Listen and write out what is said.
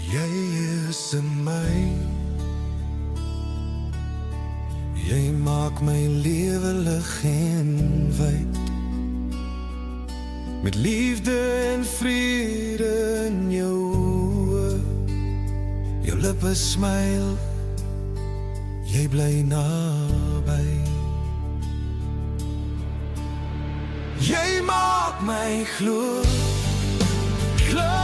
Jy is in my. Jy maak my lewe lig en wyd. Met liefde en vrede in jou oë. Jou lippe smyl, jy bly naby. Jy maak my glo, glo